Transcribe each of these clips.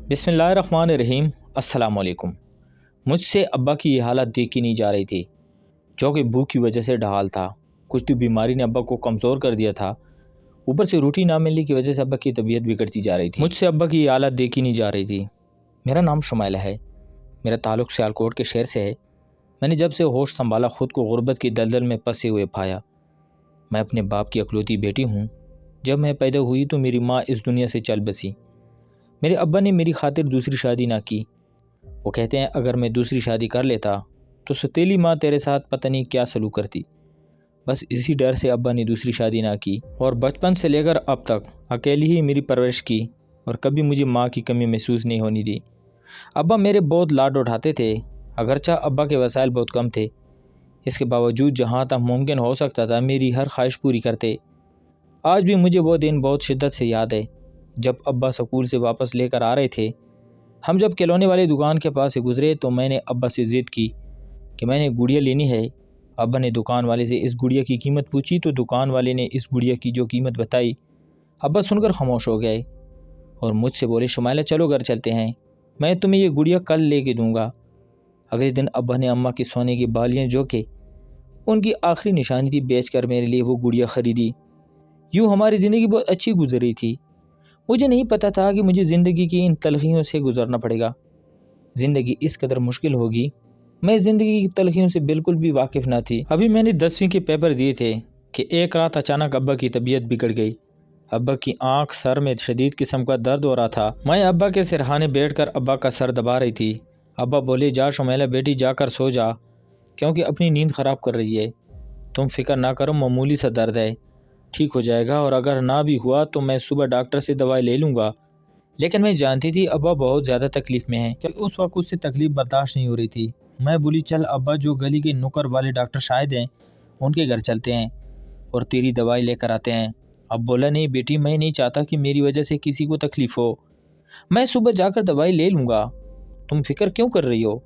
بسم اللہ الرحمن الرحیم۔ السلام علیکم۔ مجھ سے ابا کی یہ حالت دیکھی نہیں جا رہی تھی، جو کہ بھوک کی وجہ سے ڈھال تھا۔ کچھ تو بیماری نے ابا کو کمزور کر دیا تھا، اوپر سے روٹی نہ ملنے کی وجہ سے ابا کی طبیعت بگڑتی جا رہی تھی۔ مجھ سے ابا کی یہ حالت دیکھی نہیں جا رہی تھی۔ میرا نام شمائلہ ہے، میرا تعلق سیالکوٹ کے شہر سے ہے۔ میں نے جب سے ہوش سنبھالا خود کو غربت کی دلدل میں پسے ہوئے پایا۔ میں اپنے باپ کی اکلوتی بیٹی ہوں۔ جب میں پیدا ہوئی تو میری ماں اس دنیا سے چل بسی۔ میرے ابا نے میری خاطر دوسری شادی نہ کی۔ وہ کہتے ہیں اگر میں دوسری شادی کر لیتا تو ستیلی ماں تیرے ساتھ پتہ نہیں کیا سلوک کرتی۔ بس اسی ڈر سے ابا نے دوسری شادی نہ کی اور بچپن سے لے کر اب تک اکیلی ہی میری پرورش کی اور کبھی مجھے ماں کی کمی محسوس نہیں ہونی دی۔ ابا میرے بہت لاڈ اٹھاتے تھے، اگرچہ ابا کے وسائل بہت کم تھے، اس کے باوجود جہاں تک ممکن ہو سکتا تھا میری ہر خواہش پوری کرتے۔ آج بھی مجھے وہ دن بہت شدت سے یاد ہے جب ابا سکول سے واپس لے کر آ رہے تھے۔ ہم جب کھلونے والی دکان کے پاس سے گزرے تو میں نے ابا سے ضد کی کہ میں نے گڑیا لینی ہے۔ ابا نے دکان والے سے اس گڑیا کی قیمت پوچھی تو دکان والے نے اس گڑیا کی جو قیمت بتائی، ابا سن کر خاموش ہو گئے اور مجھ سے بولے شمائلہ چلو گھر چلتے ہیں، میں تمہیں یہ گڑیا کل لے کے دوں گا۔ اگلے دن ابا نے اماں کی سونے کی بالیاں جو کہ ان کی آخری نشانی تھی بیچ کر میرے لیے وہ گڑیا خریدی۔ یوں ہماری زندگی بہت اچھی گزر رہی تھی۔ مجھے نہیں پتا تھا کہ مجھے زندگی کی ان تلخیوں سے گزرنا پڑے گا۔ زندگی اس قدر مشکل ہوگی، میں زندگی کی تلخیوں سے بالکل بھی واقف نہ تھی۔ ابھی میں نے 10ویں کے پیپر دیے تھے کہ ایک رات اچانک ابا کی طبیعت بگڑ گئی۔ ابا کی آنکھ سر میں شدید قسم کا درد ہو رہا تھا۔ میں ابا کے سرہانے بیٹھ کر ابا کا سر دبا رہی تھی۔ ابا بولے جا شمائلہ بیٹی جا کر سو جا، کیونکہ اپنی نیند خراب کر رہی ہے۔ تم فکر نہ کرو، معمولی سا درد ہے، ٹھیک ہو جائے گا، اور اگر نہ بھی ہوا تو میں صبح ڈاکٹر سے دوائی لے لوں گا۔ لیکن میں جانتی تھی ابا بہت زیادہ تکلیف میں ہیں، کہ اس وقت اس سے تکلیف برداشت نہیں ہو رہی تھی۔ میں بولی چل ابا جو گلی کے نکر والے ڈاکٹر شاہد ہیں ان کے گھر چلتے ہیں اور تیری دوائی لے کر آتے ہیں۔ اب بولا نہیں بیٹی، میں نہیں چاہتا کہ میری وجہ سے کسی کو تکلیف ہو، میں صبح جا کر دوائی لے لوں گا، تم فکر کیوں کر رہی ہو،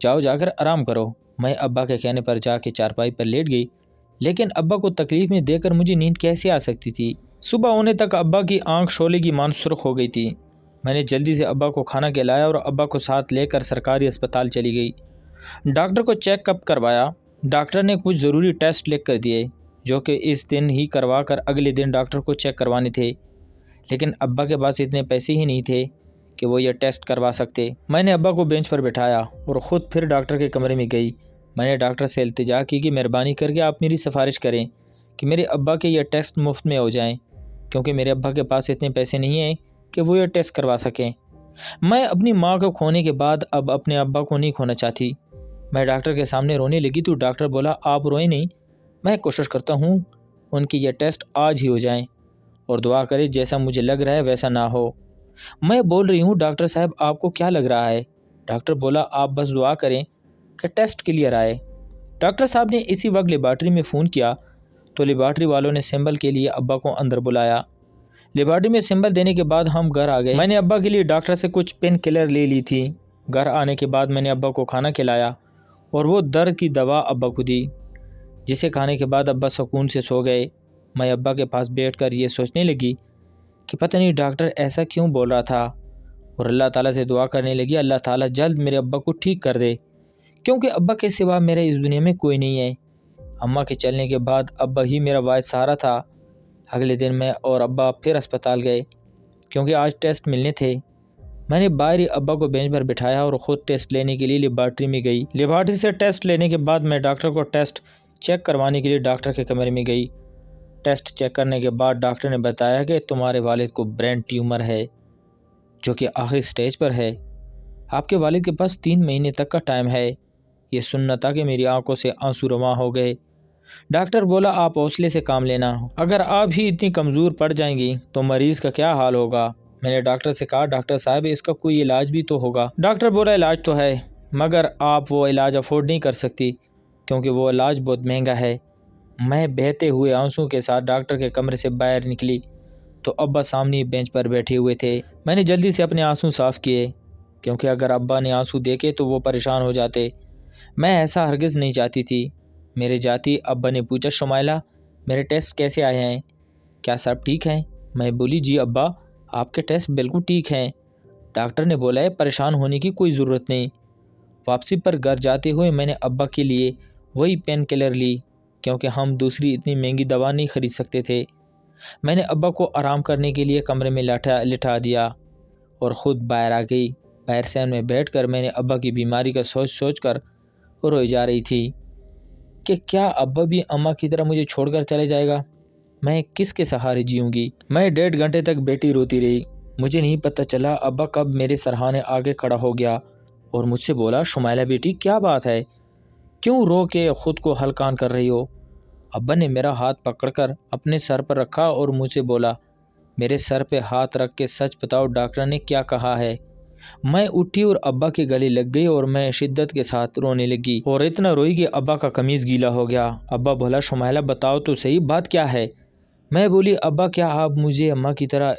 جاؤ جا کر آرام کرو۔ میں ابا کے کہنے پر جا کے چارپائی پر لیٹ گئی، لیکن ابا کو تکلیف میں دیکھ کر مجھے نیند کیسے آ سکتی تھی۔ صبح ہونے تک ابا کی آنکھ شعلے کی مان سرخ ہو گئی تھی۔ میں نے جلدی سے ابا کو کھانا کھلایا اور ابا کو ساتھ لے کر سرکاری اسپتال چلی گئی۔ ڈاکٹر کو چیک اپ کروایا۔ ڈاکٹر نے کچھ ضروری ٹیسٹ لکھ کر دیے جو کہ اس دن ہی کروا کر اگلے دن ڈاکٹر کو چیک کروانے تھے، لیکن ابا کے پاس اتنے پیسے ہی نہیں تھے کہ وہ یہ ٹیسٹ کروا سکتے۔ میں نے ابا کو بینچ پر بٹھایا اور خود پھر ڈاکٹر کے کمرے میں گئی۔ میں نے ڈاکٹر سے التجا کی کہ مہربانی کر کے آپ میری سفارش کریں کہ میرے ابا کے یہ ٹیسٹ مفت میں ہو جائیں، کیونکہ میرے ابا کے پاس اتنے پیسے نہیں ہیں کہ وہ یہ ٹیسٹ کروا سکیں۔ میں اپنی ماں کو کھونے کے بعد اب اپنے ابا کو نہیں کھونا چاہتی۔ میں ڈاکٹر کے سامنے رونے لگی تو ڈاکٹر بولا آپ روئیں نہیں، میں کوشش کرتا ہوں ان کی یہ ٹیسٹ آج ہی ہو جائیں، اور دعا کریں جیسا مجھے لگ رہا ہے ویسا نہ ہو۔ میں بول رہی ہوں ڈاکٹر صاحب آپ کو کیا لگ رہا ہے؟ ڈاکٹر بولا آپ بس دعا کریں کہ ٹیسٹ کلیئر آئے۔ ڈاکٹر صاحب نے اسی وقت لیبارٹری میں فون کیا تو لیبارٹری والوں نے سیمبل کے لیے ابا کو اندر بلایا۔ لیبارٹری میں سیمبل دینے کے بعد ہم گھر آ گئے۔ میں نے ابا کے لیے ڈاکٹر سے کچھ پین کلر لے لی تھی۔ گھر آنے کے بعد میں نے ابا کو کھانا کھلایا اور وہ درد کی دوا ابا کو دی، جسے کھانے کے بعد ابا سکون سے سو گئے۔ میں ابا کے پاس بیٹھ کر یہ سوچنے لگی کہ پتہ نہیں ڈاکٹر ایسا کیوں بول رہا تھا، اور اللہ تعالیٰ سے دعا کرنے لگی اللہ تعالیٰ جلد میرے ابا کو ٹھیک کر دے، کیونکہ ابا کے سوا میرا اس دنیا میں کوئی نہیں ہے۔ اماں کے چلنے کے بعد ابا ہی میرا واحد سہارا تھا۔ اگلے دن میں اور ابا پھر اسپتال گئے کیونکہ آج ٹیسٹ ملنے تھے۔ میں نے باہر ہی ابا کو بینچ پر بٹھایا اور خود ٹیسٹ لینے کے لیے لیبارٹری میں گئی۔ لیبارٹری سے ٹیسٹ لینے کے بعد میں ڈاکٹر کو ٹیسٹ چیک کروانے کے لیے ڈاکٹر کے کمرے میں گئی۔ ٹیسٹ چیک کرنے کے بعد ڈاکٹر نے بتایا کہ تمہارے والد کو برین ٹیومر ہے جو کہ آخری سٹیج پر ہے، آپ کے والد کے پاس 3 مہینے تک کا ٹائم ہے۔ یہ سننا تھا کہ میری آنکھوں سے آنسو رواں ہو گئے۔ ڈاکٹر بولا آپ حوصلے سے کام لینا، اگر آپ ہی اتنی کمزور پڑ جائیں گی تو مریض کا کیا حال ہوگا۔ میں نے ڈاکٹر سے کہا ڈاکٹر صاحب اس کا کوئی علاج بھی تو ہوگا۔ ڈاکٹر بولا علاج تو ہے مگر آپ وہ علاج افورڈ نہیں کر سکتی کیونکہ وہ علاج بہت مہنگا ہے۔ میں بہتے ہوئے آنسوں کے ساتھ ڈاکٹر کے کمرے سے باہر نکلی تو ابا سامنے بینچ پر بیٹھے ہوئے تھے۔ میں نے جلدی سے اپنے آنسو صاف کیے کیونکہ اگر ابا نے آنسو دیکھے تو وہ پریشان ہو جاتے۔ میں ایسا ہرگز نہیں چاہتی تھی۔ میرے جاتی ابا نے پوچھا شمائلہ میرے ٹیسٹ کیسے آئے ہیں، کیا سب ٹھیک ہیں؟ میں بولی جی ابا آپ کے ٹیسٹ بالکل ٹھیک ہیں۔ ڈاکٹر نے بولا ہے پریشان ہونے کی کوئی ضرورت نہیں۔ واپسی پر گھر جاتے ہوئے میں نے ابا کے لیے وہی پین کلر لی کیونکہ ہم دوسری اتنی مہنگی دوا نہیں خرید سکتے تھے۔ میں نے ابا کو آرام کرنے کے لیے کمرے میں لٹا دیا اور خود باہر آ گئی۔ باہر سین میں بیٹھ کر میں نے ابا کی بیماری کا سوچ کر روئی جا رہی تھی کہ کیا ابا بھی اماں کی طرح مجھے چھوڑ کر چلے جائے گا؟ میں کس کے سہارے جیوں گی؟ میں 1.5 گھنٹے تک بیٹی روتی رہی۔ مجھے نہیں پتہ چلا ابا کب میرے سرہانے آگے کھڑا ہو گیا اور مجھ سے بولا شمائلہ بیٹی کیا بات ہے؟ کیوں رو کے خود کو ہلکان کر رہی ہو؟ ابا نے میرا ہاتھ پکڑ کر اپنے سر پر رکھا اور مجھ سے بولا میرے سر پہ ہاتھ رکھ کے سچ بتاؤ ڈاکٹر نے کیا کہا ہے؟ میں اٹھی اور ابا کے گلے لگ گئی اور میں شدت کے ساتھ رونے لگی اور اتنا روئی کہ ابا کا قمیض گیلا ہو گیا۔ ابا بولا شمائلہ بتاؤ تو صحیح بات کیا ہے؟ میں بولی ابا کیا آپ مجھے اماں کی طرح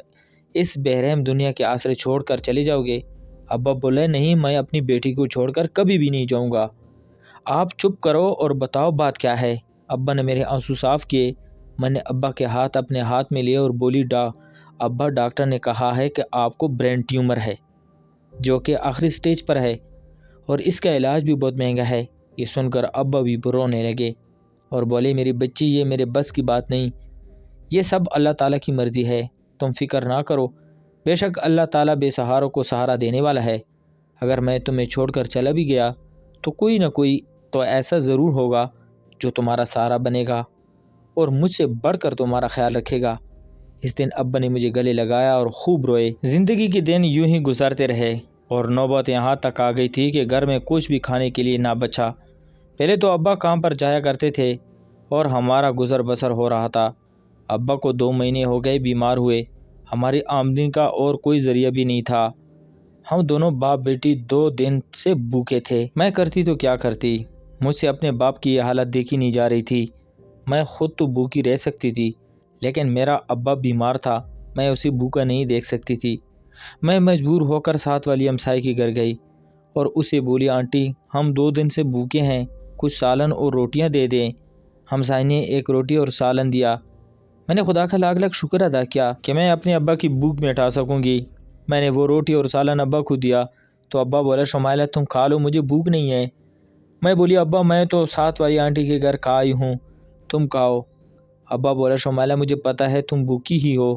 اس بے رحم دنیا کے آسرے چھوڑ کر چلے جاؤ گے؟ ابا بولے نہیں میں اپنی بیٹی کو چھوڑ کر کبھی بھی نہیں جاؤں گا۔ آپ چپ کرو اور بتاؤ بات کیا ہے؟ ابا نے میرے آنسو صاف کیے۔ میں نے ابا کے ہاتھ اپنے ہاتھ میں لیے اور بولی ابا ڈاکٹر نے کہا ہے کہ آپ کو برین ٹیومر ہے جو کہ آخری سٹیج پر ہے اور اس کا علاج بھی بہت مہنگا ہے۔ یہ سن کر ابا بھی رونے لگے اور بولے میری بچی یہ میرے بس کی بات نہیں، یہ سب اللہ تعالیٰ کی مرضی ہے، تم فکر نہ کرو، بے شک اللہ تعالیٰ بے سہاروں کو سہارا دینے والا ہے۔ اگر میں تمہیں چھوڑ کر چلا بھی گیا تو کوئی نہ کوئی تو ایسا ضرور ہوگا جو تمہارا سہارا بنے گا اور مجھ سے بڑھ کر تمہارا خیال رکھے گا۔ اس دن ابا نے مجھے گلے لگایا اور خوب روئے۔ زندگی کے دن یوں ہی گزرتے رہے اور نوبت یہاں تک آ گئی تھی کہ گھر میں کچھ بھی کھانے کے لیے نہ بچا۔ پہلے تو ابا کام پر جایا کرتے تھے اور ہمارا گزر بسر ہو رہا تھا۔ ابا کو 2 مہینے ہو گئے بیمار ہوئے، ہماری آمدنی کا اور کوئی ذریعہ بھی نہیں تھا۔ ہم دونوں باپ بیٹی 2 دن سے بھوکے تھے۔ میں کرتی تو کیا کرتی، مجھ سے اپنے باپ کی یہ حالت دیکھی نہیں جا رہی تھی۔ میں خود تو بھوکی رہ سکتی تھی لیکن میرا ابا بیمار تھا، میں اسے بھوکا نہیں دیکھ سکتی تھی۔ میں مجبور ہو کر ساتھ والی ہمسائے کے گھر گئی اور اسے بولی آنٹی ہم 2 دن سے بھوکے ہیں، کچھ سالن اور روٹیاں دے دیں۔ ہمسائے نے 1 روٹی اور سالن دیا۔ میں نے خدا کا لاکھ لاکھ شکر ادا کیا کہ میں اپنے ابا کی بھوک مٹا سکوں گی۔ میں نے وہ روٹی اور سالن ابا کو دیا تو ابا بولا شمائلہ تم کھا لو، مجھے بھوک نہیں ہے۔ میں بولی ابا میں تو ساتھ والی آنٹی کے گھر کھا آئی ہوں، تم کھاؤ۔ ابا بولا شمائلہ مجھے پتہ ہے تم بھوکی ہی ہو۔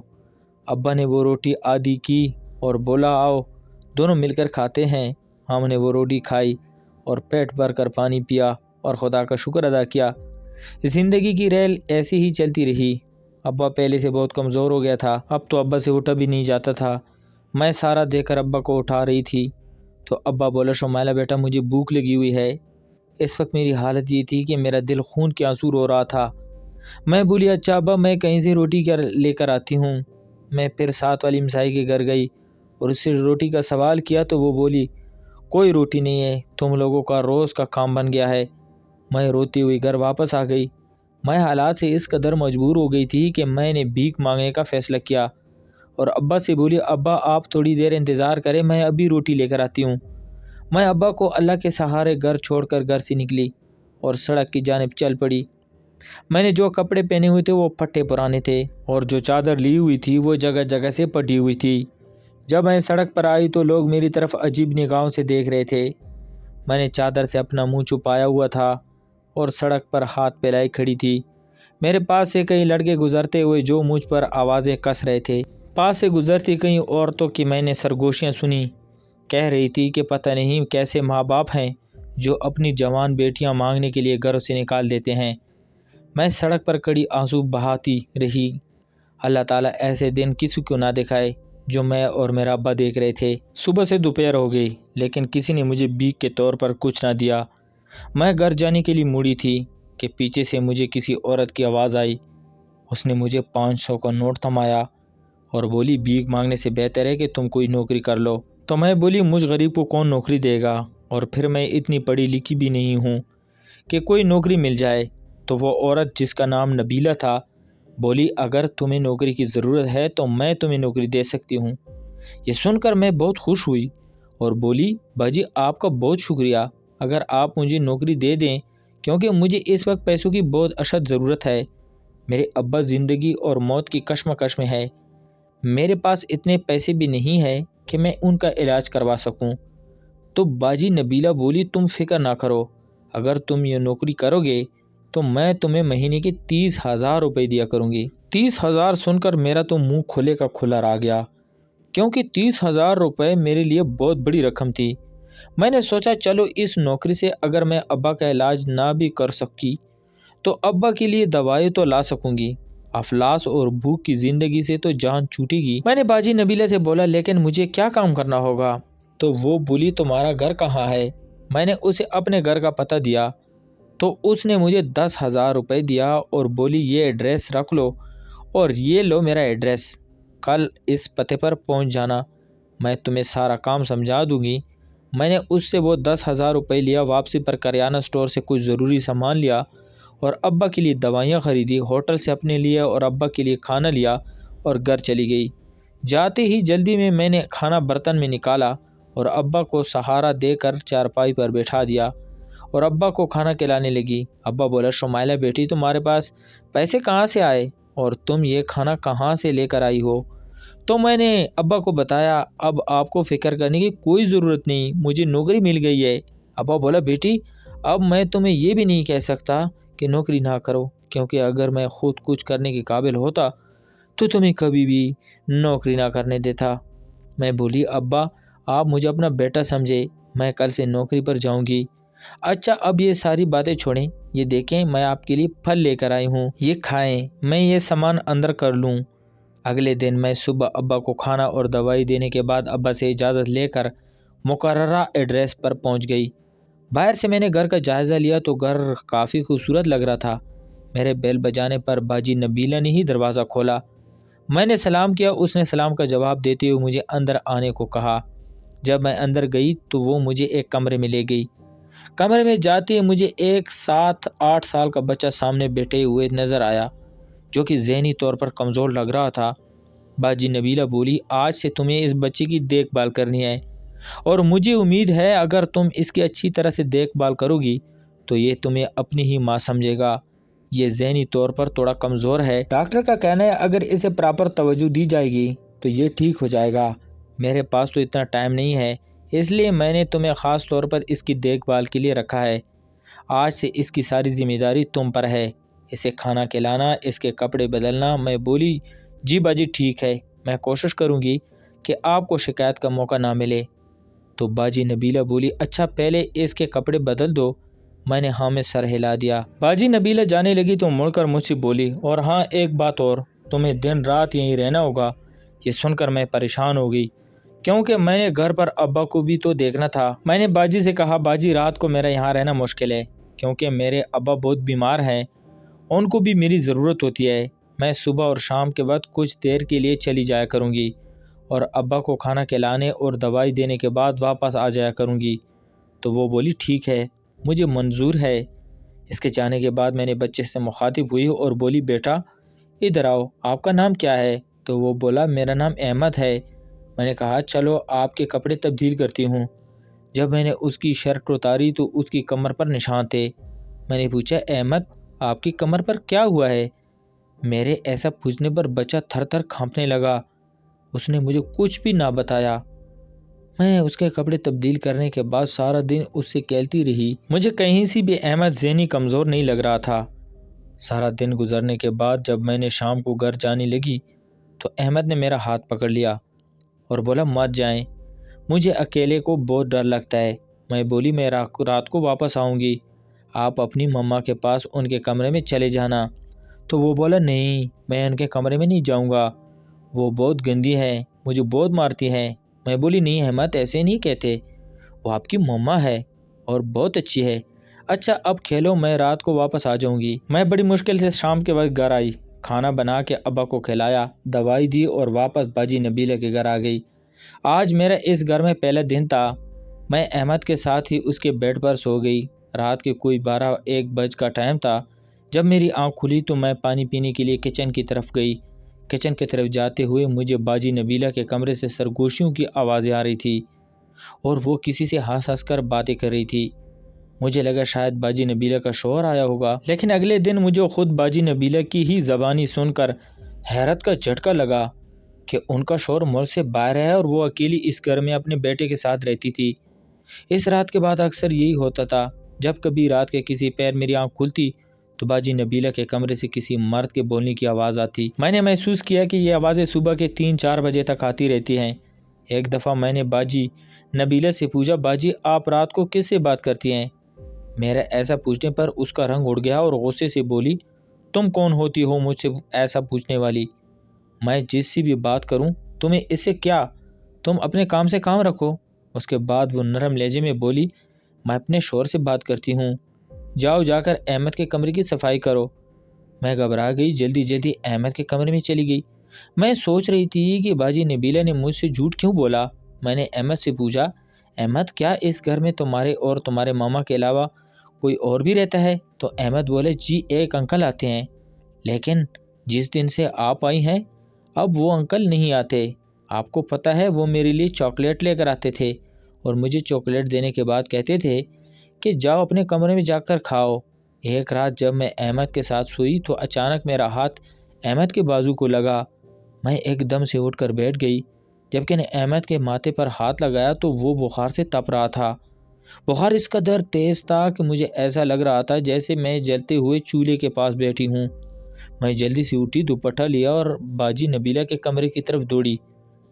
ابا نے وہ روٹی آدھی کی اور بولا آؤ دونوں مل کر کھاتے ہیں۔ ہم نے وہ روٹی کھائی اور پیٹ بھر کر پانی پیا اور خدا کا شکر ادا کیا۔ زندگی کی ریل ایسی ہی چلتی رہی۔ ابا پہلے سے بہت کمزور ہو گیا تھا، اب تو ابا سے اٹھا بھی نہیں جاتا تھا۔ میں سارا دے کر ابا کو اٹھا رہی تھی تو ابا بولا شمائلہ بیٹا مجھے بھوک لگی ہوئی ہے۔ اس وقت میری حالت یہ تھی کہ میرا دل خون کے آنسو رو رہا تھا۔ میں بولی اچھا ابا میں کہیں سے روٹی لے کر آتی ہوں۔ میں پھر ساتھ والی ہمسائے کے گھر گئی اور اس سے روٹی کا سوال کیا تو وہ بولی کوئی روٹی نہیں ہے، تم لوگوں کا روز کا کام بن گیا ہے۔ میں روتی ہوئی گھر واپس آ گئی۔ میں حالات سے اس قدر مجبور ہو گئی تھی کہ میں نے بھیک مانگنے کا فیصلہ کیا اور ابا سے بولی ابا آپ تھوڑی دیر انتظار کریں، میں ابھی روٹی لے کر آتی ہوں۔ میں ابا کو اللہ کے سہارے گھر چھوڑ کر گھر سے نکلی اور سڑک کی جانب چل پڑی۔ میں نے جو کپڑے پہنے ہوئے تھے وہ پھٹے پرانے تھے اور جو چادر لی ہوئی تھی وہ جگہ جگہ سے پھٹی ہوئی تھی۔ جب میں سڑک پر آئی تو لوگ میری طرف عجیب نگاہوں سے دیکھ رہے تھے۔ میں نے چادر سے اپنا منہ چھپایا ہوا تھا اور سڑک پر ہاتھ پھیلائے کھڑی تھی۔ میرے پاس سے کئی لڑکے گزرتے ہوئے جو مجھ پر آوازیں کس رہے تھے۔ پاس سے گزرتی کئی عورتوں کی میں نے سرگوشیاں سنی، کہہ رہی تھی کہ پتہ نہیں کیسے ماں باپ ہیں جو اپنی جوان بیٹیاں مانگنے کے لیے گھروں سے نکال دیتے ہیں۔ میں سڑک پر کھڑی آنسو بہاتی رہی۔ اللہ تعالیٰ ایسے دن کسی کو نہ دکھائے جو میں اور میرا ابا دیکھ رہے تھے۔ صبح سے دوپہر ہو گئی لیکن کسی نے مجھے بھیک کے طور پر کچھ نہ دیا۔ میں گھر جانے کے لیے مڑی تھی کہ پیچھے سے مجھے کسی عورت کی آواز آئی۔ اس نے مجھے 500 کا نوٹ تھمایا اور بولی بھیک مانگنے سے بہتر ہے کہ تم کوئی نوکری کر لو۔ تو میں بولی مجھ غریب کو کون نوکری دے گا، اور پھر میں اتنی پڑھی لکھی بھی نہیں ہوں کہ کوئی نوکری مل جائے۔ تو وہ عورت جس کا نام نبیلہ تھا بولی اگر تمہیں نوکری کی ضرورت ہے تو میں تمہیں نوکری دے سکتی ہوں۔ یہ سن کر میں بہت خوش ہوئی اور بولی باجی آپ کا بہت شکریہ، اگر آپ مجھے نوکری دے دیں کیونکہ مجھے اس وقت پیسوں کی بہت اشد ضرورت ہے۔ میرے ابا زندگی اور موت کی کشمکش میں ہے، میرے پاس اتنے پیسے بھی نہیں ہیں کہ میں ان کا علاج کروا سکوں۔ تو باجی نبیلہ بولی تم فکر نہ کرو، اگر تم یہ نوکری کرو گے تو میں تمہیں مہینے کے 30,000 روپے دیا کروں گی۔ 30,000 سن کر میرا تو منہ کھلے کا کھلا رہ گیا، کیونکہ 30,000 روپے میرے لیے بہت بڑی رقم تھی۔ میں نے سوچا چلو اس نوکری سے اگر میں ابا کا علاج نہ بھی کر سکی تو ابا کے لیے دوائی تو لا سکوں گی، افلاس اور بھوک کی زندگی سے تو جان چھوٹے گی۔ میں نے باجی نبیلہ سے بولا لیکن مجھے کیا کام کرنا ہوگا؟ تو وہ بولی تمہارا گھر کہاں ہے؟ میں نے اسے اپنے گھر کا پتہ دیا تو اس نے مجھے 10,000 روپے دیا اور بولی یہ ایڈریس رکھ لو اور یہ لو میرا ایڈریس، کل اس پتے پر پہنچ جانا، میں تمہیں سارا کام سمجھا دوں گی۔ میں نے اس سے وہ 10,000 روپے لیا، واپسی پر کریانہ سٹور سے کچھ ضروری سامان لیا اور ابا کے لیے دوائیاں خریدی، ہوٹل سے اپنے لیے اور ابا کے لیے کھانا لیا اور گھر چلی گئی۔ جاتے ہی جلدی میں نے کھانا برتن میں نکالا اور ابا کو سہارا دے کر چارپائی پر بٹھا دیا اور ابا کو کھانا کھلانے لگی۔ ابا بولا شمائلہ بیٹی تمہارے پاس پیسے کہاں سے آئے اور تم یہ کھانا کہاں سے لے کر آئی ہو؟ تو میں نے ابا کو بتایا اب آپ کو فکر کرنے کی کوئی ضرورت نہیں، مجھے نوکری مل گئی ہے۔ ابا بولا بیٹی اب میں تمہیں یہ بھی نہیں کہہ سکتا کہ نوکری نہ کرو، کیونکہ اگر میں خود کچھ کرنے کے قابل ہوتا تو تمہیں کبھی بھی نوکری نہ کرنے دیتا۔ میں بولی ابا آپ مجھے اپنا بیٹا سمجھے، میں کل سے نوکری پر جاؤں گی۔ اچھا اب یہ ساری باتیں چھوڑیں، یہ دیکھیں میں آپ کے لیے پھل لے کر آئی ہوں، یہ کھائیں، میں یہ سامان اندر کر لوں۔ اگلے دن میں صبح ابا کو کھانا اور دوائی دینے کے بعد ابا سے اجازت لے کر مقررہ ایڈریس پر پہنچ گئی۔ باہر سے میں نے گھر کا جائزہ لیا تو گھر کافی خوبصورت لگ رہا تھا۔ میرے بیل بجانے پر باجی نبیلہ نے ہی دروازہ کھولا۔ میں نے سلام کیا، اس نے سلام کا جواب دیتے ہوئے مجھے اندر آنے کو کہا۔ جب میں اندر گئی تو وہ مجھے ایک کمرے میں لے گئی۔ کمرے میں جاتے ہی مجھے ایک 7-8 سال کا بچہ سامنے بیٹھے ہوئے نظر آیا جو کہ ذہنی طور پر کمزور لگ رہا تھا۔ باجی نبیلہ بولی آج سے تمہیں اس بچے کی دیکھ بھال کرنی ہے اور مجھے امید ہے اگر تم اس کی اچھی طرح سے دیکھ بھال کرو گی تو یہ تمہیں اپنی ہی ماں سمجھے گا۔ یہ ذہنی طور پر تھوڑا کمزور ہے، ڈاکٹر کا کہنا ہے اگر اسے پراپر توجہ دی جائے گی تو یہ ٹھیک ہو جائے گا۔ میرے پاس تو اتنا ٹائم نہیں ہے، اس لیے میں نے تمہیں خاص طور پر اس کی دیکھ بھال کے لیے رکھا ہے۔ آج سے اس کی ساری ذمہ داری تم پر ہے، اسے کھانا کھلانا، اس کے کپڑے بدلنا۔ میں بولی جی باجی ٹھیک ہے، میں کوشش کروں گی کہ آپ کو شکایت کا موقع نہ ملے۔ تو باجی نبیلہ بولی اچھا پہلے اس کے کپڑے بدل دو۔ میں نے ہاں میں سر ہلا دیا۔ باجی نبیلہ جانے لگی تو مڑ کر مجھ سے بولی اور ہاں ایک بات اور، تمہیں دن رات یہیں رہنا ہوگا۔ یہ سن کر میں پریشان ہو گئی کیونکہ میں نے گھر پر ابا کو بھی تو دیکھنا تھا۔ میں نے باجی سے کہا باجی رات کو میرا یہاں رہنا مشکل ہے کیونکہ میرے ابا بہت بیمار ہیں، ان کو بھی میری ضرورت ہوتی ہے۔ میں صبح اور شام کے وقت کچھ دیر کے لیے چلی جایا کروں گی اور ابا کو کھانا کھلانے اور دوائی دینے کے بعد واپس آ جایا کروں گی۔ تو وہ بولی ٹھیک ہے، مجھے منظور ہے۔ اس کے جانے کے بعد میں نے بچے سے مخاطب ہوئی اور بولی بیٹا ادھر آؤ، آپ کا نام کیا ہے؟ تو وہ بولا میرا نام احمد ہے۔ میں نے کہا چلو آپ کے کپڑے تبدیل کرتی ہوں۔ جب میں نے اس کی شرٹ اتاری تو اس کی کمر پر نشان تھے۔ میں نے پوچھا احمد آپ کی کمر پر کیا ہوا ہے؟ میرے ایسا پوچھنے پر بچہ تھر تھر کانپنے لگا۔ اس نے مجھے کچھ بھی نہ بتایا۔ میں اس کے کپڑے تبدیل کرنے کے بعد سارا دن اس سے کھیلتی رہی۔ مجھے کہیں سے بھی احمد ذہنی کمزور نہیں لگ رہا تھا۔ سارا دن گزرنے کے بعد جب میں نے شام کو گھر جانے لگی تو احمد نے میرا ہاتھ پکڑ لیا اور بولا مت جائیں، مجھے اکیلے کو بہت ڈر لگتا ہے۔ میں بولی میں رات کو واپس آؤں گی، آپ اپنی مما کے پاس ان کے کمرے میں چلے جانا۔ تو وہ بولا نہیں میں ان کے کمرے میں نہیں جاؤں گا، وہ بہت گندی ہے، مجھے بہت مارتی ہے۔ میں بولی نہیں احمد ایسے نہیں کہتے، وہ آپ کی مما ہے اور بہت اچھی ہے۔ اچھا اب کھیلو، میں رات کو واپس آ جاؤں گی۔ میں بڑی مشکل سے شام کے وقت گھر آئی، کھانا بنا کے ابا کو کھلایا، دوائی دی اور واپس باجی نبیلہ کے گھر آ گئی۔ آج میرا اس گھر میں پہلا دن تھا۔ میں احمد کے ساتھ ہی اس کے بیڈ پر سو گئی۔ رات کے کوئی 12-1 بج کا ٹائم تھا۔ جب میری آنکھ کھلی تو میں پانی پینے کے لیے کچن کی طرف گئی۔ کچن کی طرف جاتے ہوئے مجھے باجی نبیلہ کے کمرے سے سرگوشیوں کی آوازیں آ رہی تھی اور وہ کسی سے ہنس ہنس کر باتیں کر رہی تھی۔ مجھے لگا شاید باجی نبیلہ کا شوہر آیا ہوگا، لیکن اگلے دن مجھے خود باجی نبیلہ کی ہی زبانی سن کر حیرت کا جھٹکا لگا۔ کہ ان کا شوہر ملک سے باہر ہے اور وہ اکیلی اس گھر میں اپنے بیٹے کے ساتھ رہتی تھی۔ اس رات کے بعد اکثر یہی ہوتا تھا، جب کبھی رات کے کسی پیر میری آنکھ کھلتی تو باجی نبیلہ کے کمرے سے کسی مرد کے بولنے کی آواز آتی۔ میں نے محسوس کیا کہ یہ آوازیں صبح کے 3-4 بجے تک آتی رہتی ہیں۔ ایک دفعہ میں نے باجی نبیلہ سے پوچھا، باجی آپ رات کو کس سے بات کرتی ہیں؟ میرا ایسا پوچھنے پر اس کا رنگ اڑ گیا اور غصے سے بولی، تم کون ہوتی ہو مجھ سے ایسا پوچھنے والی؟ میں جس سے بھی بات کروں تمہیں اس سے کیا؟ تم اپنے کام سے کام رکھو۔ اس کے بعد وہ نرم لہجے میں بولی، میں اپنے شوہر سے بات کرتی ہوں، جاؤ جا کر احمد کے کمرے کی صفائی کرو۔ میں گھبرا گئی، جلدی احمد کے کمرے میں چلی گئی۔ میں سوچ رہی تھی کہ باجی نبیلہ نے مجھ سے جھوٹ کیوں بولا۔ میں نے احمد سے پوچھا، احمد کیا اس گھر میں تمہارے اور تمہارے ماما کے علاوہ کوئی اور بھی رہتا ہے؟ تو احمد بولے، جی ایک انکل آتے ہیں، لیکن جس دن سے آپ آئی ہیں اب وہ انکل نہیں آتے۔ آپ کو پتہ ہے وہ میرے لیے چاکلیٹ لے کر آتے تھے اور مجھے چاکلیٹ دینے کے بعد کہتے تھے کہ جاؤ اپنے کمرے میں جا کر کھاؤ۔ ایک رات جب میں احمد کے ساتھ سوئی تو اچانک میرا ہاتھ احمد کے بازو کو لگا۔ میں ایک دم سے اٹھ کر بیٹھ گئی۔ جب کہ نے احمد کے ماتھے پر ہاتھ لگایا تو وہ بخار سے تپ رہا تھا۔ بخار اس قدر تیز تھا کہ مجھے ایسا لگ رہا تھا جیسے میں جلتے ہوئے چولہے کے پاس بیٹھی ہوں۔ میں جلدی سے اٹھی، دوپٹہ لیا اور باجی نبیلہ کے کمرے کی طرف دوڑی۔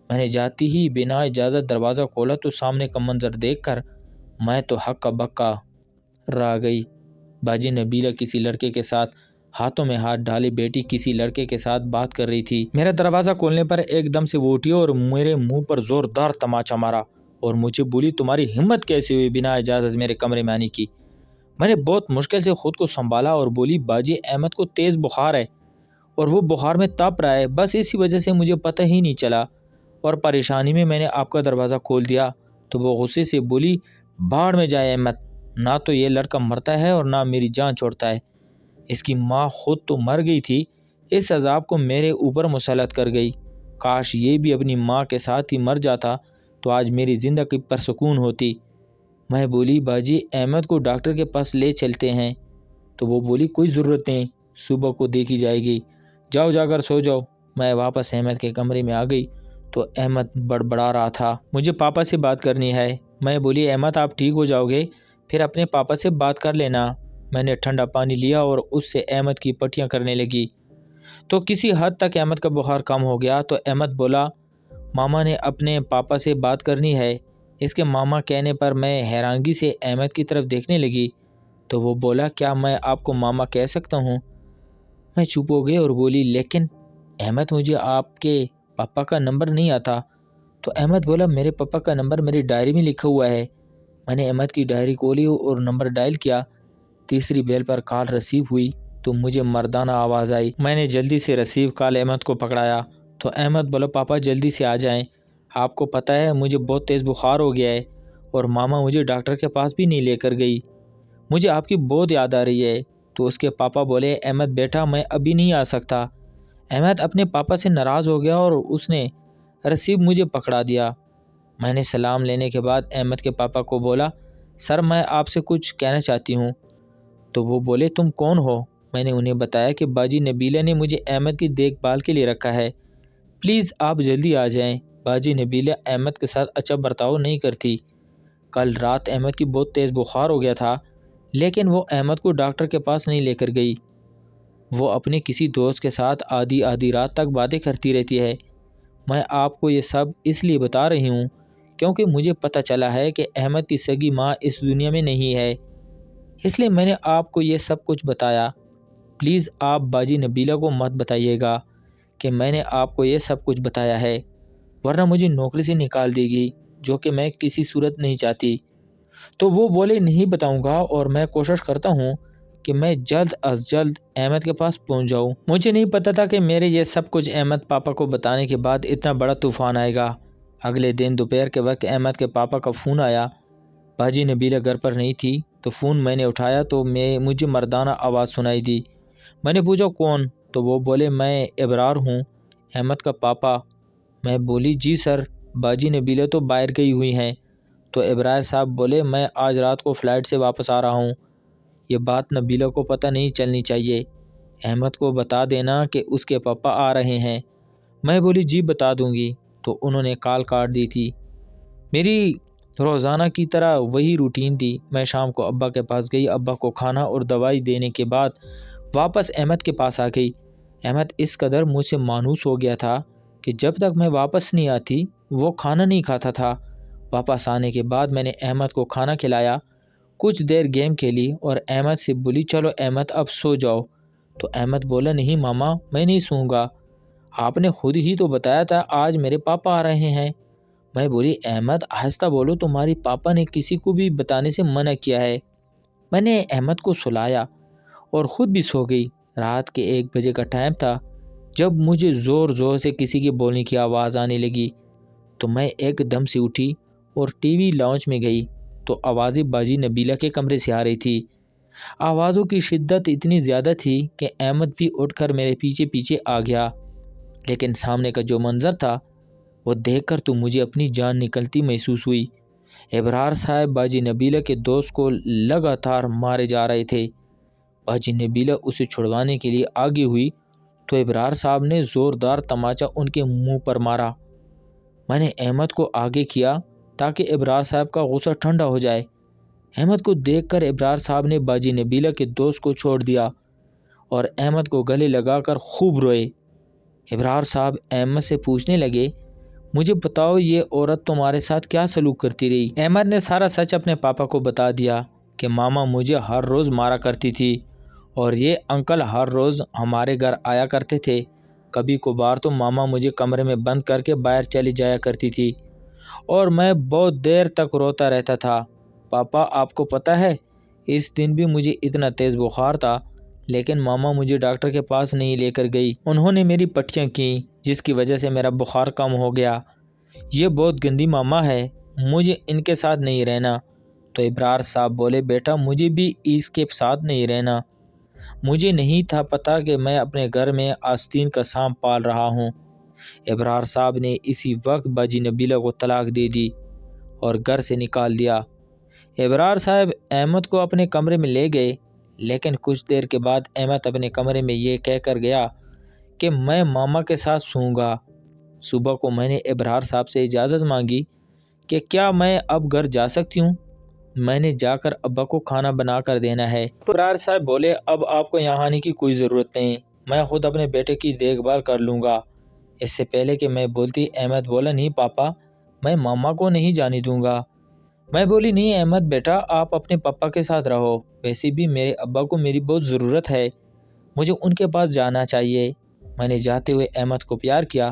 میں نے جاتی ہی بنا اجازت دروازہ کھولا تو سامنے کا منظر دیکھ کر میں تو ہکا بکا رہ گئی۔ باجی نبیلہ کسی لڑکے کے ساتھ ہاتھوں میں ہاتھ ڈالے بیٹی کسی لڑکے کے ساتھ بات کر رہی تھی۔ میرا دروازہ کھولنے پر ایک دم سے وہ اٹھی اور میرے منہ پر زوردار تماچا مارا اور مجھے بولی، تمہاری ہمت کیسے ہوئی بنا اجازت میرے کمرے میں آنے کی؟ میں نے بہت مشکل سے خود کو سنبھالا اور بولی، باجی احمد کو تیز بخار ہے اور وہ بخار میں تپ رہا ہے، بس اسی وجہ سے مجھے پتہ ہی نہیں چلا اور پریشانی میں نے آپ کا دروازہ کھول دیا۔ تو وہ غصے سے بولی، بھاڑ میں جائے احمد، نہ تو یہ لڑکا مرتا ہے اور نہ میری جان چھوڑتا ہے۔ اس کی ماں خود تو مر گئی تھی، اس عذاب کو میرے اوپر مسلط کر گئی۔ کاش یہ بھی اپنی ماں کے ساتھ ہی مر جاتا تو آج میری زندگی پرسکون ہوتی۔ میں بولی، باجی احمد کو ڈاکٹر کے پاس لے چلتے ہیں۔ تو وہ بولی، کوئی ضرورت نہیں، صبح کو دیکھی جائے گی، جاؤ جا کر سو جاؤ۔ میں واپس احمد کے کمرے میں آ گئی تو احمد بڑبڑا رہا تھا، مجھے پاپا سے بات کرنی ہے۔ میں بولی، احمد آپ ٹھیک ہو جاؤ گے پھر اپنے پاپا سے بات کر لینا۔ میں نے ٹھنڈا پانی لیا اور اس سے احمد کی پٹیاں کرنے لگی تو کسی حد تک احمد کا بخار کم ہو گیا۔ تو احمد بولا، ماما نے اپنے پاپا سے بات کرنی ہے۔ اس کے ماما کہنے پر میں حیرانگی سے احمد کی طرف دیکھنے لگی تو وہ بولا، کیا میں آپ کو ماما کہہ سکتا ہوں؟ میں چپ ہو گئی اور بولی، لیکن احمد مجھے آپ کے پاپا کا نمبر نہیں آتا۔ تو احمد بولا، میرے پاپا کا نمبر میری ڈائری میں لکھا ہوا ہے۔ میں نے احمد کی ڈائری کھولی اور نمبر ڈائل کیا۔ تیسری بیل پر کال ریسیو ہوئی تو مجھے مردانہ آواز آئی۔ میں نے جلدی سے ریسیو کال احمد کو پکڑایا تو احمد بولا، پاپا جلدی سے آ جائیں، آپ کو پتہ ہے مجھے بہت تیز بخار ہو گیا ہے اور ماما مجھے ڈاکٹر کے پاس بھی نہیں لے کر گئی، مجھے آپ کی بہت یاد آ رہی ہے۔ تو اس کے پاپا بولے، احمد بیٹا میں ابھی نہیں آ سکتا۔ احمد اپنے پاپا سے ناراض ہو گیا اور اس نے ریسیو مجھے پکڑا دیا۔ میں نے سلام لینے کے بعد احمد کے پاپا کو بولا، سر میں آپ سے کچھ کہنا چاہتی ہوں۔ تو وہ بولے، تم کون ہو؟ میں نے انہیں بتایا کہ باجی نبیلہ نے مجھے احمد کی دیکھ بھال کے لیے رکھا ہے، پلیز آپ جلدی آ جائیں۔ باجی نبیلہ احمد کے ساتھ اچھا برتاؤ نہیں کرتی۔ کل رات احمد کی بہت تیز بخار ہو گیا تھا لیکن وہ احمد کو ڈاکٹر کے پاس نہیں لے کر گئی، وہ اپنے کسی دوست کے ساتھ آدھی رات تک باتیں کرتی رہتی ہے۔ میں آپ کو یہ سب اس لیے بتا رہی ہوں کیونکہ مجھے پتہ چلا ہے کہ احمد کی سگی ماں اس دنیا میں نہیں ہے، اس لیے میں نے آپ کو یہ سب کچھ بتایا۔ پلیز آپ باجی نبیلہ کو مت بتائیے گا کہ میں نے آپ کو یہ سب کچھ بتایا ہے، ورنہ مجھے نوکری سے نکال دے گی، جو کہ میں کسی صورت نہیں چاہتی۔ تو وہ بولے، نہیں بتاؤں گا اور میں کوشش کرتا ہوں کہ میں جلد از جلد احمد کے پاس پہنچ جاؤں۔ مجھے نہیں پتہ تھا کہ میرے یہ سب کچھ احمد پاپا کو بتانے کے بعد اتنا بڑا طوفان آئے گا۔ اگلے دن دوپہر کے وقت احمد کے پاپا کا فون آیا۔ باجی نبیلہ گھر پر نہیں تھی تو فون میں نے اٹھایا تو مجھے مردانہ آواز سنائی دی۔ میں نے پوچھا، کون؟ تو وہ بولے، میں ابرار ہوں، احمد کا پاپا۔ میں بولی، جی سر، باجی نبیلہ تو باہر گئی ہوئی ہیں۔ تو ابرار صاحب بولے، میں آج رات کو فلائٹ سے واپس آ رہا ہوں، یہ بات نبیلہ کو پتہ نہیں چلنی چاہیے، احمد کو بتا دینا کہ اس کے پاپا آ رہے ہیں۔ میں بولی جی بتا دوں گی، تو انہوں نے کال کاٹ دی تھی۔ میری روزانہ کی طرح وہی روٹین تھی۔ میں شام کو ابا کے پاس گئی، ابا کو کھانا اور دوائی دینے کے بعد واپس احمد کے پاس آ گئی۔ احمد اس قدر مجھ سے مانوس ہو گیا تھا کہ جب تک میں واپس نہیں آتی وہ کھانا نہیں کھاتا تھا۔ واپس آنے کے بعد میں نے احمد کو کھانا کھلایا، کچھ دیر گیم کھیلی اور احمد سے بولی چلو احمد اب سو جاؤ۔ تو احمد بولا نہیں ماما میں نہیں سوں گا، آپ نے خود ہی تو بتایا تھا آج میرے پاپا آ رہے ہیں۔ میں بولی احمد آہستہ بولو، تمہاری پاپا نے کسی کو بھی بتانے سے منع کیا ہے۔ میں نے احمد کو سلایا اور خود بھی سو گئی۔ رات کے 1 بجے کا ٹائم تھا جب مجھے زور زور سے کسی کے بولنے کی آواز آنے لگی، تو میں ایک دم سے اٹھی اور ٹی وی لاؤنج میں گئی تو آوازیں باجی نبیلہ کے کمرے سے آ رہی تھی۔ آوازوں کی شدت اتنی زیادہ تھی کہ احمد بھی اٹھ کر میرے پیچھے پیچھے آ گیا، لیکن سامنے کا جو منظر تھا وہ دیکھ کر تو مجھے اپنی جان نکلتی محسوس ہوئی۔ ابرار صاحب باجی نبیلہ کے دوست کو لگاتار مارے جا رہے تھے۔ باجی نبیلہ اسے چھڑوانے کے لیے آگے ہوئی تو ابرار صاحب نے زوردار تماچا ان کے منہ پر مارا۔ میں نے احمد کو آگے کیا تاکہ ابرار صاحب کا غصہ ٹھنڈا ہو جائے۔ احمد کو دیکھ کر ابرار صاحب نے باجی نبیلہ کے دوست کو چھوڑ دیا اور احمد کو گلے لگا کر خوب روئے۔ ابرار صاحب احمد سے پوچھنے لگے مجھے بتاؤ یہ عورت تمہارے ساتھ کیا سلوک کرتی رہی؟ احمد نے سارا سچ اپنے پاپا کو بتا دیا کہ ماما مجھے ہر روز مارا کرتی تھی اور یہ انکل ہر روز ہمارے گھر آیا کرتے تھے۔ کبھی کبھار تو ماما مجھے کمرے میں بند کر کے باہر چلی جایا کرتی تھی اور میں بہت دیر تک روتا رہتا تھا۔ پاپا آپ کو پتہ ہے اس دن بھی مجھے اتنا تیز بخار تھا لیکن ماما مجھے ڈاکٹر کے پاس نہیں لے کر گئی، انہوں نے میری پٹیاں کیں جس کی وجہ سے میرا بخار کم ہو گیا۔ یہ بہت گندی ماما ہے، مجھے ان کے ساتھ نہیں رہنا۔ تو ابرار صاحب بولے بیٹا مجھے بھی اس کے ساتھ نہیں رہنا، مجھے نہیں تھا پتہ کہ میں اپنے گھر میں آستین کا سانپ پال رہا ہوں۔ ابرار صاحب نے اسی وقت باجی نبیلہ کو طلاق دے دی اور گھر سے نکال دیا۔ ابرار صاحب احمد کو اپنے کمرے میں لے گئے، لیکن کچھ دیر کے بعد احمد اپنے کمرے میں یہ کہہ کر گیا کہ میں ماما کے ساتھ سوں گا۔ صبح کو میں نے ابرار صاحب سے اجازت مانگی کہ کیا میں اب گھر جا سکتی ہوں، میں نے جا کر ابا کو کھانا بنا کر دینا ہے۔ تو ابرار صاحب بولے اب آپ کو یہاں آنے کی کوئی ضرورت نہیں، میں خود اپنے بیٹے کی دیکھ بھال کر لوں گا۔ اس سے پہلے کہ میں بولتی احمد بولا نہیں پاپا میں ماما کو نہیں جانے دوں گا۔ میں بولی نہیں احمد بیٹا آپ اپنے پاپا کے ساتھ رہو، ویسے بھی میرے ابا کو میری بہت ضرورت ہے، مجھے ان کے پاس جانا چاہیے۔ میں نے جاتے ہوئے احمد کو پیار کیا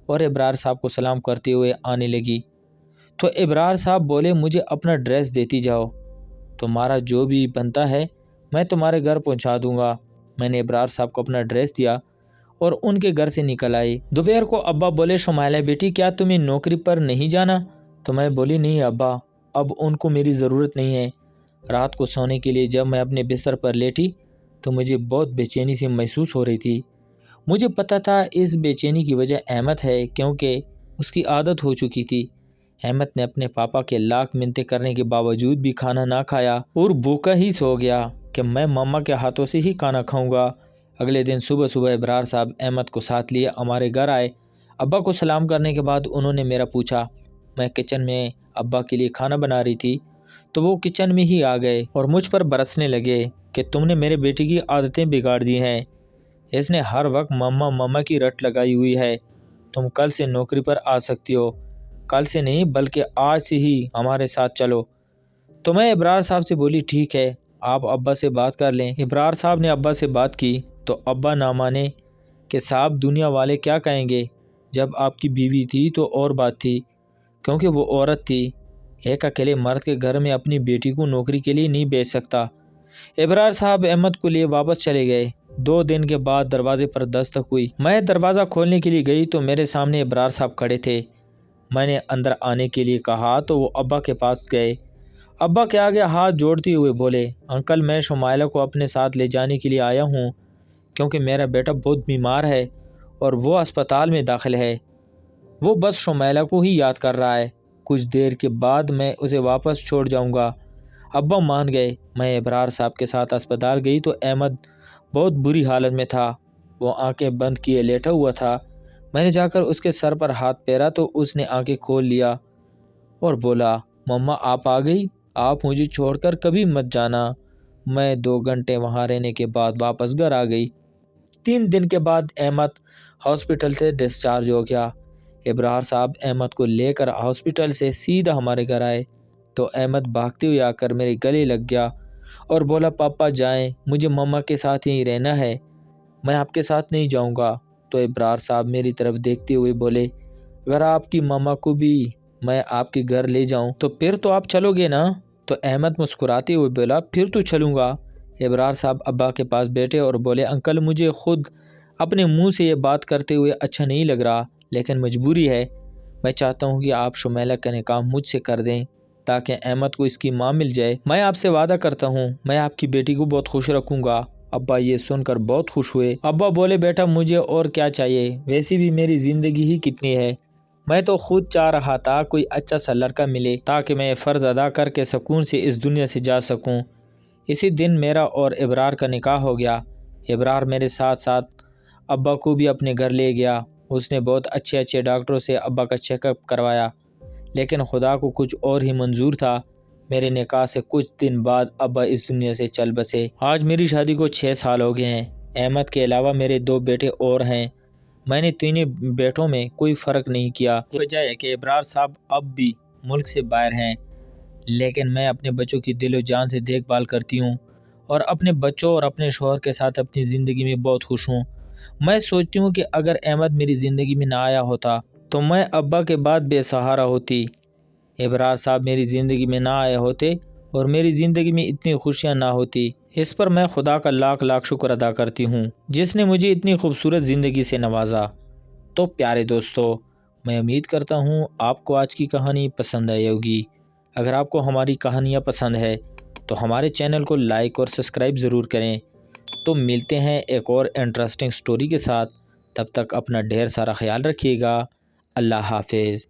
اور ابرار صاحب کو سلام کرتے ہوئے آنے لگی تو ابرار صاحب بولے مجھے اپنا ڈریس دیتی جاؤ، تمہارا جو بھی بنتا ہے میں تمہارے گھر پہنچا دوں گا۔ میں نے ابرار صاحب کو اپنا ڈریس دیا اور ان کے گھر سے نکل آئی۔ دوپہر کو ابا بولے شمائلہ بیٹی کیا تمہیں نوکری پر نہیں جانا؟ تو میں بولی نہیں ابا اب ان کو میری ضرورت نہیں ہے۔ رات کو سونے کے لیے جب میں اپنے بستر پر لیٹی تو مجھے بہت بے چینی سی محسوس ہو رہی تھی۔ مجھے پتہ تھا اس بے چینی کی وجہ احمد ہے کیونکہ اس کی عادت ہو چکی تھی۔ احمد نے اپنے پاپا کے لاکھ منتیں کرنے کے باوجود بھی کھانا نہ کھایا اور بھوکا ہی سو گیا کہ میں ماما کے ہاتھوں سے ہی کھانا کھاؤں گا۔ اگلے دن صبح صبح ابرار صاحب احمد کو ساتھ لیے ہمارے گھر آئے۔ ابا کو سلام کرنے کے بعد انہوں نے میرا پوچھا، میں کچن میں ابا کے لیے کھانا بنا رہی تھی تو وہ کچن میں ہی آ گئے اور مجھ پر برسنے لگے کہ تم نے میرے بیٹے کی عادتیں بگاڑ دی ہیں، اس نے ہر وقت ماما ماما کی رٹ لگائی ہوئی ہے، تم کل سے نوکری پر آ سکتی ہو، کل سے نہیں بلکہ آج سے ہی ہمارے ساتھ چلو۔ تو میں ابرار صاحب سے بولی ٹھیک ہے آپ ابا سے بات کر لیں۔ ابرار صاحب نے ابا سے بات کی تو ابا نہ مانے کہ صاحب دنیا والے کیا کہیں گے، جب آپ کی بیوی تھی تو اور بات تھی کیونکہ وہ عورت تھی، ایک اکیلے مرد کے گھر میں اپنی بیٹی کو نوکری کے لیے نہیں بھیج سکتا۔ ابرار صاحب احمد کو لیے واپس چلے گئے۔ 2 دن کے بعد دروازے پر دستک ہوئی، میں دروازہ کھولنے کے لیے گئی تو میرے سامنے ابرار صاحب کھڑے تھے۔ میں نے اندر آنے کے لیے کہا تو وہ ابا کے پاس گئے۔ ابا کے آگے ہاتھ جوڑتے ہوئے بولے انکل میں شمائلہ کو اپنے ساتھ لے جانے کے لیے آیا ہوں کیونکہ میرا بیٹا بہت بیمار ہے اور وہ اسپتال میں داخل ہے، وہ بس شمائلہ کو ہی یاد کر رہا ہے، کچھ دیر کے بعد میں اسے واپس چھوڑ جاؤں گا۔ ابا مان گئے۔ میں ابرار صاحب کے ساتھ اسپتال گئی تو احمد بہت بری حالت میں تھا، وہ آنکھیں بند کیے لیٹا ہوا تھا۔ میں نے جا کر اس کے سر پر ہاتھ پھیرا تو اس نے آنکھیں کھول لیا اور بولا، مما آپ آ گئی، آپ مجھے چھوڑ کر کبھی مت جانا۔ میں 2 گھنٹے وہاں رہنے کے بعد واپس گھر آ گئی۔ 3 دن کے بعد احمد ہاسپٹل سے ڈسچارج ہو گیا۔ ابرار صاحب احمد کو لے کر ہاسپٹل سے سیدھا ہمارے گھر آئے تو احمد بھاگتے ہوئے آ کر میرے گلے لگ گیا اور بولا، پاپا جائیں، مجھے مما کے ساتھ ہی رہنا ہے، میں آپ کے ساتھ نہیں جاؤں گا۔ تو ابرار صاحب میری طرف دیکھتے ہوئے بولے، اگر آپ کی مما کو بھی میں آپ کے گھر لے جاؤں تو پھر تو آپ چلو گے نا؟ تو احمد مسکراتے ہوئے بولا، پھر تو چلوں گا۔ ابرار صاحب ابا کے پاس بیٹھے اور بولے، انکل مجھے خود اپنے منہ سے یہ بات کرتے ہوئے اچھا نہیں لگ رہا، لیکن مجبوری ہے، میں چاہتا ہوں کہ آپ شمیلہ کا نکاح مجھ سے کر دیں تاکہ احمد کو اس کی ماں مل جائے۔ میں آپ سے وعدہ کرتا ہوں میں آپ کی بیٹی کو بہت خوش رکھوں گا۔ ابا یہ سن کر بہت خوش ہوئے۔ ابا بولے، بیٹا مجھے اور کیا چاہیے، ویسے بھی میری زندگی ہی کتنی ہے، میں تو خود چاہ رہا تھا کوئی اچھا سا لڑکا ملے تاکہ میں یہ فرض ادا کر کے سکون سے اس دنیا سے جا سکوں۔ اسی دن میرا اور ابرار کا نکاح ہو گیا۔ ابرار میرے ساتھ ساتھ ابا کو بھی اپنے گھر لے گیا۔ اس نے بہت اچھے ڈاکٹروں سے ابا کا چیک اپ کروایا، لیکن خدا کو کچھ اور ہی منظور تھا۔ میرے نکاح سے کچھ دن بعد ابا اس دنیا سے چل بسے۔ آج میری شادی کو 6 سال ہو گئے ہیں۔ احمد کے علاوہ میرے 2 بیٹے اور ہیں۔ میں نے تینوں بیٹوں میں کوئی فرق نہیں کیا۔ وجہ ہے کہ ابرار صاحب اب بھی ملک سے باہر ہیں، لیکن میں اپنے بچوں کی دل و جان سے دیکھ بھال کرتی ہوں اور اپنے بچوں اور اپنے شوہر کے ساتھ اپنی زندگی میں بہت خوش ہوں۔ میں سوچتی ہوں کہ اگر احمد میری زندگی میں نہ آیا ہوتا تو میں ابا کے بعد بے سہارا ہوتی، ابرار صاحب میری زندگی میں نہ آئے ہوتے اور میری زندگی میں اتنی خوشیاں نہ ہوتی۔ اس پر میں خدا کا لاکھ شکر ادا کرتی ہوں جس نے مجھے اتنی خوبصورت زندگی سے نوازا۔ تو پیارے دوستو، میں امید کرتا ہوں آپ کو آج کی کہانی پسند آئی ہوگی۔ اگر آپ کو ہماری کہانیاں پسند ہے تو ہمارے چینل کو لائک اور سبسکرائب ضرور کریں۔ تو ملتے ہیں ایک اور انٹرسٹنگ سٹوری کے ساتھ، تب تک اپنا ڈھیر سارا خیال رکھیے گا۔ اللہ حافظ۔